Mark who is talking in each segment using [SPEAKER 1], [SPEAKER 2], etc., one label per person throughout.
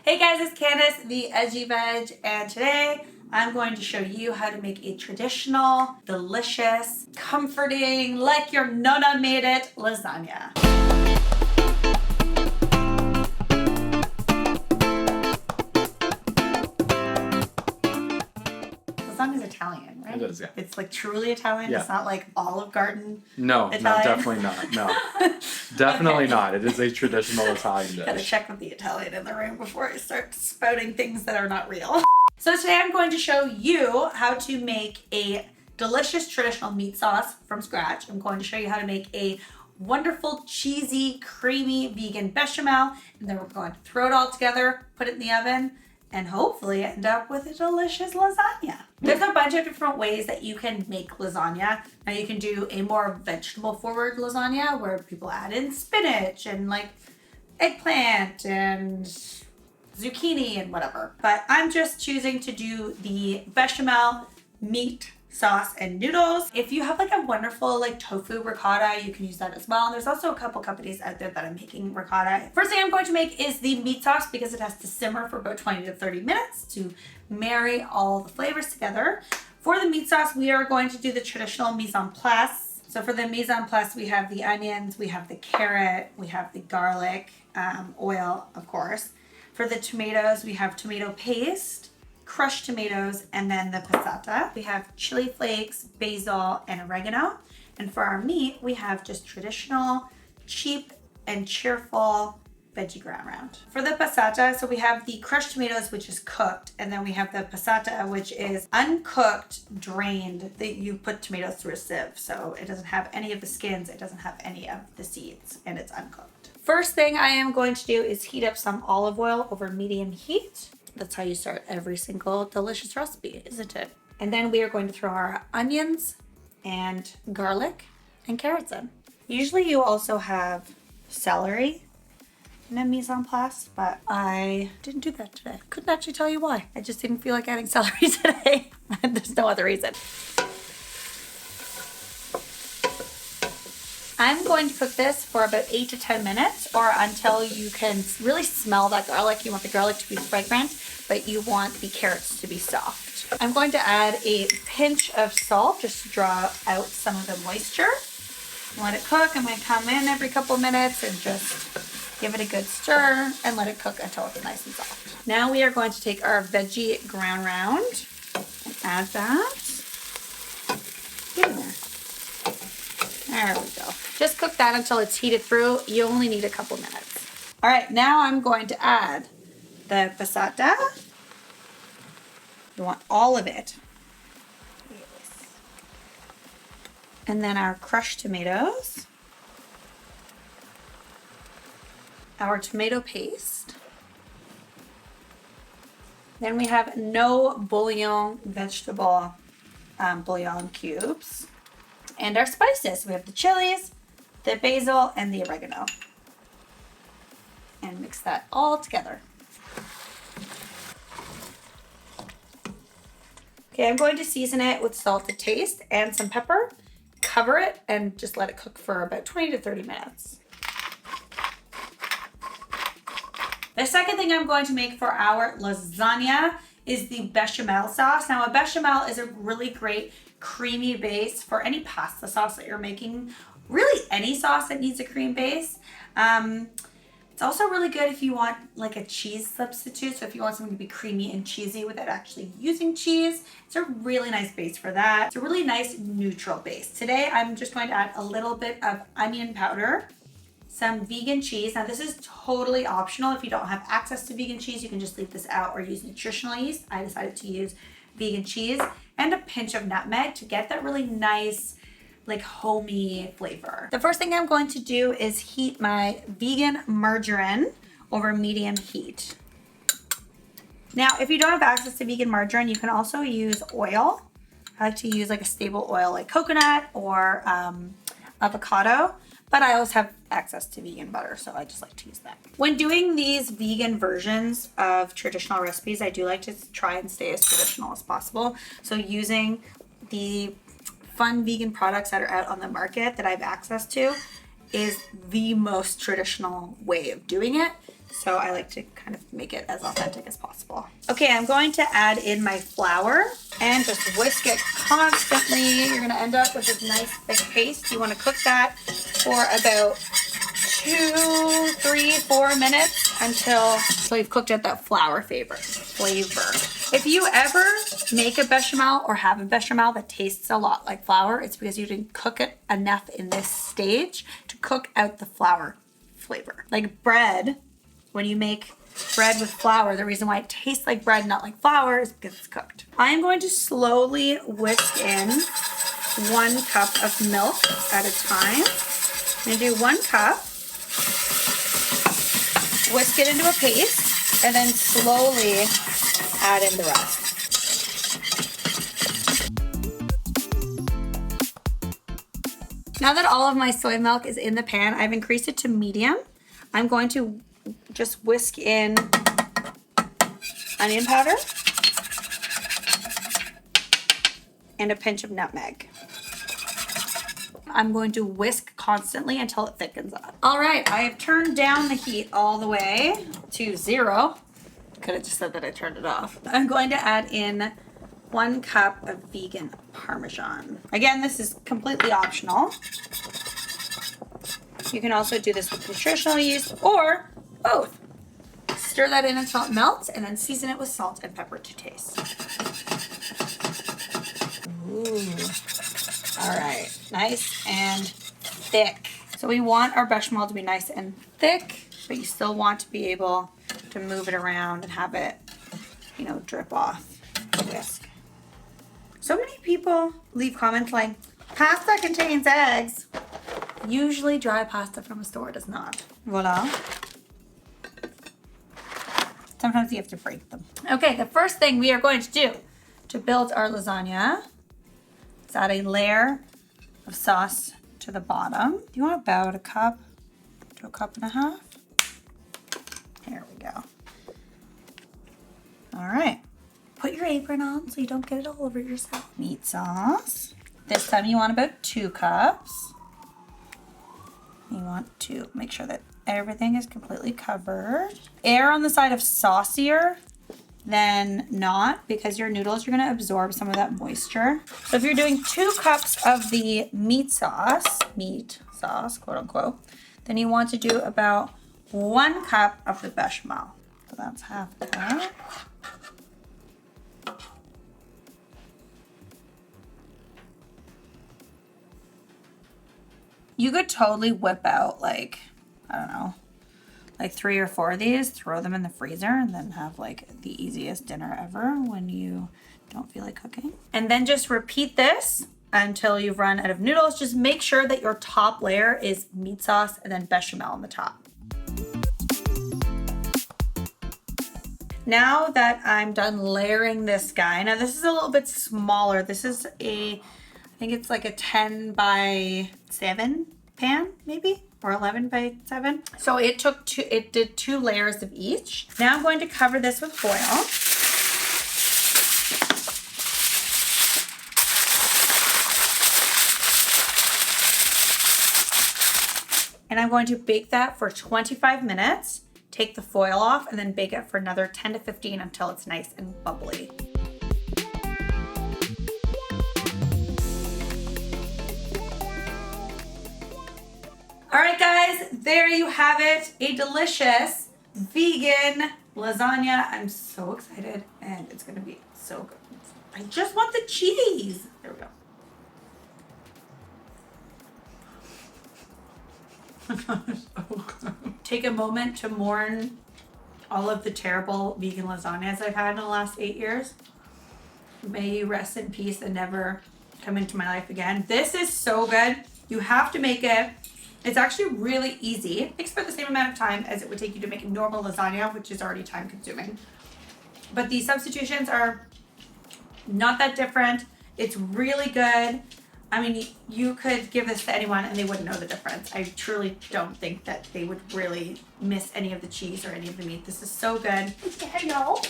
[SPEAKER 1] Hey guys, it's Candace, the Edgy Veg, and today I'm going to show you how to make a traditional, delicious, comforting, like your nonna made it, lasagna. Lasagna's Italian, right?
[SPEAKER 2] It is, yeah.
[SPEAKER 1] It's like truly Italian.
[SPEAKER 2] Yeah.
[SPEAKER 1] It's not like Olive Garden.
[SPEAKER 2] No,
[SPEAKER 1] Italian.
[SPEAKER 2] no, definitely not. No, definitely not. It is a traditional Italian dish.
[SPEAKER 1] Gotta check with the Italian in the room before I start spouting things that are not real. So today I'm going to show you how to make a delicious traditional meat sauce from scratch. I'm going to show you how to make a wonderful, cheesy, creamy vegan bechamel, and then we're going to throw it all together, put it in the oven, and hopefully end up with a delicious lasagna. There's a bunch of different ways that you can make lasagna. Now you can do a more vegetable forward lasagna where people add in spinach and like eggplant and zucchini and whatever. But I'm just choosing to do the bechamel meat sauce and noodles. If you have like a wonderful like tofu ricotta, you can use that as well. And there's also a couple companies out there that are making ricotta. First thing I'm going to make is the meat sauce because it has to simmer for about 20 to 30 minutes to marry all the flavors together. For the meat sauce, we are going to do the traditional mise en place. So for the mise en place, we have the onions, we have the carrot, we have the garlic, oil, of course. For the tomatoes, we have tomato paste, crushed tomatoes, and then the passata. We have chili flakes, basil, and oregano. And for our meat, we have just traditional, cheap, and cheerful veggie ground round. For the passata, so we have the crushed tomatoes, which is cooked, and then we have the passata, which is uncooked, drained, that you put tomatoes through a sieve. So it doesn't have any of the skins, it doesn't have any of the seeds, and it's uncooked. First thing I am going to do is heat up some olive oil over medium heat. That's how you start every single delicious recipe, isn't it? And then we are going to throw our onions and garlic and carrots in. Usually you also have celery in a mise en place, but I didn't do that today. Couldn't actually tell you why. I just didn't feel like adding celery today. There's no other reason. I'm going to cook this for about 8 to 10 minutes or until you can really smell that garlic. You want the garlic to be fragrant, but you want the carrots to be soft. I'm going to add a pinch of salt just to draw out some of the moisture. Let it cook. I'm going to come in every couple of minutes and just give it a good stir and let it cook until it's nice and soft. Now we are going to take our veggie ground round and add that. Get in there. There we go. Just cook that until it's heated through. You only need a couple minutes. All right, now I'm going to add the passata. You want all of it. Yes. And then our crushed tomatoes. Our tomato paste. Then we have no bouillon vegetable bouillon cubes. And our spices. We have the chilies, the basil, and the oregano. And mix that all together. Okay, I'm going to season it with salt to taste and some pepper. Cover it and just let it cook for about 20 to 30 minutes. The second thing I'm going to make for our lasagna is the bechamel sauce. Now, a bechamel is a really great creamy base for any pasta sauce that you're making. Really, any sauce that needs a cream base. It's also really good if you want like a cheese substitute. So if you want something to be creamy and cheesy without actually using cheese, it's a really nice base for that. It's a really nice neutral base. Today, I'm just going to add a little bit of onion powder, some vegan cheese. Now this is totally optional. If you don't have access to vegan cheese, you can just leave this out or use nutritional yeast. I decided to use vegan cheese and a pinch of nutmeg to get that really nice, like homey flavor. The first thing I'm going to do is heat my vegan margarine over medium heat. Now, if you don't have access to vegan margarine, you can also use oil. I like to use like a stable oil like coconut or avocado. But I always have access to vegan butter, so I just like to use that. When doing these vegan versions of traditional recipes, I do like to try and stay as traditional as possible. So using the fun vegan products that are out on the market that I have access to is the most traditional way of doing it. So I like to kind of make it as authentic as possible. Okay, I'm going to add in my flour and just whisk it constantly. You're gonna end up with this nice thick paste. You wanna cook that for about 2, 3, 4 minutes until you've cooked out that flour flavor. If you ever make a bechamel or have a bechamel that tastes a lot like flour, it's because you didn't cook it enough in this stage to cook out the flour flavor. Like bread, when you make bread with flour, the reason why it tastes like bread, not like flour, is because it's cooked. I am going to slowly whisk in 1 cup of milk at a time. I'm gonna do 1 cup, whisk it into a paste, and then slowly add in the rest. Now that all of my soy milk is in the pan, I've increased it to medium. I'm going to just whisk in onion powder and a pinch of nutmeg. I'm going to whisk constantly until it thickens up. All right, I have turned down the heat all the way to 0. Could have just said that I turned it off. I'm going to add in 1 cup of vegan Parmesan. Again, this is completely optional. You can also do this with nutritional yeast or both. Stir that in until it melts and then season it with salt and pepper to taste. Ooh. All right, nice and thick. So we want our bechamel to be nice and thick, but you still want to be able to move it around and have it, you know, drip off the whisk. So many people leave comments like, pasta contains eggs. Usually dry pasta from a store does not. Voila. Sometimes you have to break them. Okay, the first thing we are going to do to build our lasagna is add a layer of sauce to the bottom. You want about 1 cup to 1.5 cups. Here we go. All right. Put your apron on so you don't get it all over yourself. Meat sauce. This time you want about 2 cups. You want to make sure that everything is completely covered. Err on the side of saucier than not, because your noodles are going to absorb some of that moisture. So if you're doing 2 cups of the meat sauce, quote unquote, then you want to do about 1 cup of the bechamel. So that's half a cup. You could totally whip out like, I don't know, like 3 or 4 of these, throw them in the freezer, and then have like the easiest dinner ever when you don't feel like cooking. And then just repeat this until you've run out of noodles. Just make sure that your top layer is meat sauce and then bechamel on the top. Now that I'm done layering this guy, now this is a little bit smaller. This is I think it's like a 10 by 7 pan, maybe, or 11 by 7. So it did 2 layers of each. Now I'm going to cover this with foil. And I'm going to bake that for 25 minutes, take the foil off, and then bake it for another 10 to 15 until it's nice and bubbly. All right, guys, there you have it. A delicious vegan lasagna. I'm so excited, and it's gonna be so good. I just want the cheese. There we go. Take a moment to mourn all of the terrible vegan lasagnas I've had in the last 8 years. May you rest in peace and never come into my life again. This is so good. You have to make it. It's actually really easy. It takes about the same amount of time as it would take you to make a normal lasagna, which is already time consuming. But the substitutions are not that different. It's really good. I mean, you could give this to anyone and they wouldn't know the difference. I truly don't think that they would really miss any of the cheese or any of the meat. This is so good. Hello.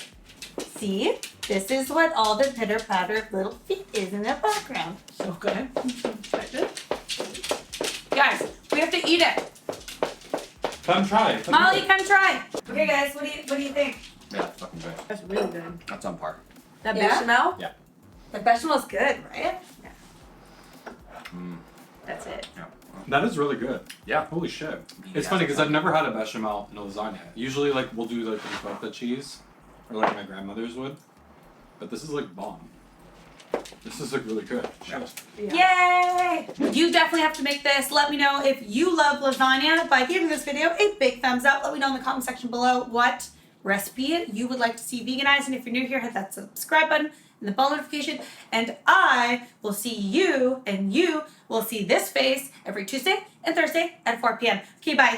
[SPEAKER 1] See, this is what all the pitter patter of little feet is in the background. So good. Guys, we have to eat it.
[SPEAKER 2] Come try.
[SPEAKER 1] Molly, come try. Okay, guys, what do you think?
[SPEAKER 2] Yeah, it's fucking good.
[SPEAKER 1] That's really good.
[SPEAKER 2] That's on par.
[SPEAKER 1] That bechamel?
[SPEAKER 2] Yeah.
[SPEAKER 1] The bechamel's good, right? Yeah. That's it.
[SPEAKER 2] Yeah. That is really good. Yeah. Holy shit. It's funny because I've never had a bechamel in a lasagna. Usually, like, we'll do like ricotta cheese, or like my grandmother's would. But this is like bomb. This is like really good.
[SPEAKER 1] Yeah. Yay! You definitely have to make this. Let me know if you love lasagna by giving this video a big thumbs up. Let me know in the comment section below what recipe you would like to see veganized. And if you're new here, hit that subscribe button and the bell notification. And I will see you, and you will see this face every Tuesday and Thursday at 4 p.m. Okay, bye.